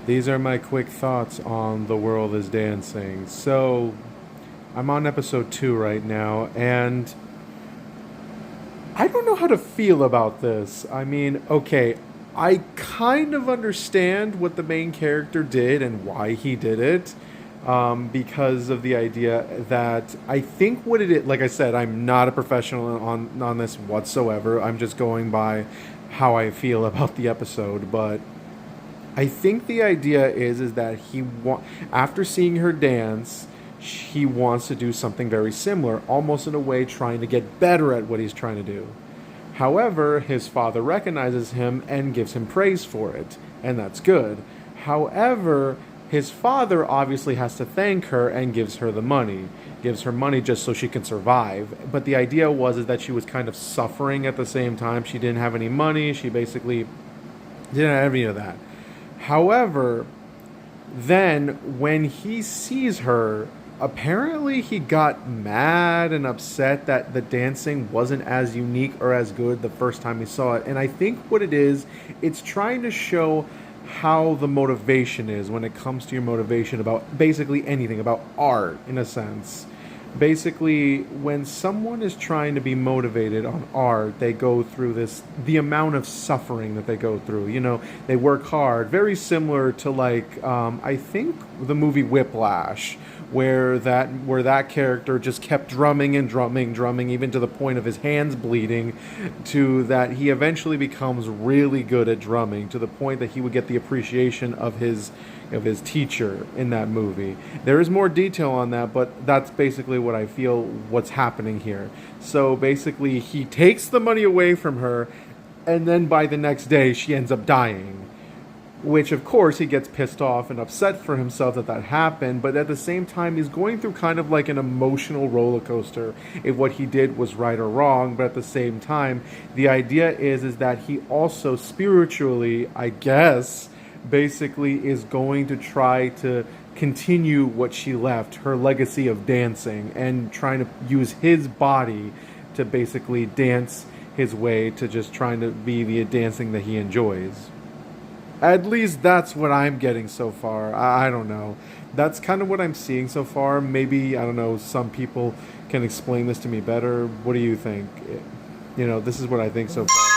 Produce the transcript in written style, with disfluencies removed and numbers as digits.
These are my quick thoughts on The World is Dancing. So, I'm on episode 2 right now, and I don't know how to feel about this. I mean, okay, I kind of understand what the main character did and why he did it. Because of the idea that I think what it is, like I said, I'm not a professional on this whatsoever. I'm just going by how I feel about the episode. But I think the idea is that after seeing her dance, he wants to do something very similar, almost in a way trying to get better at what he's trying to do. However, his father recognizes him and gives him praise for it, and that's good. However, his father obviously has to thank her and gives her the money. Gives her money just so she can survive. But the idea was is that she was kind of suffering at the same time. She didn't have any money. She basically didn't have any of that. However, then when he sees her, apparently he got mad and upset that the dancing wasn't as unique or as good the first time he saw it. And I think what it is, it's trying to show how the motivation is when it comes to your motivation about basically anything, about art in a sense. Basically, when someone is trying to be motivated on art, they go through the amount of suffering that they go through. They work hard, very similar to I think the movie Whiplash, where that character just kept drumming and drumming, even to the point of his hands bleeding, to that he eventually becomes really good at drumming, to the point that he would get the appreciation of his teacher in that movie. There is more detail on that, but that's basically what I feel what's happening here. So basically, he takes the money away from her, and then by the next day, she ends up dying. Which, of course, he gets pissed off and upset for himself that happened, but at the same time, he's going through kind of like an emotional roller coaster if what he did was right or wrong. But at the same time, the idea is that he also spiritually, I guess, basically is going to try to continue what she left, her legacy of dancing, and trying to use his body to basically dance his way to just trying to be the dancing that he enjoys. At least that's what I'm getting so far. I don't know. That's kind of what I'm seeing so far. Maybe, I don't know, some people can explain this to me better. What do you think? This is what I think so far.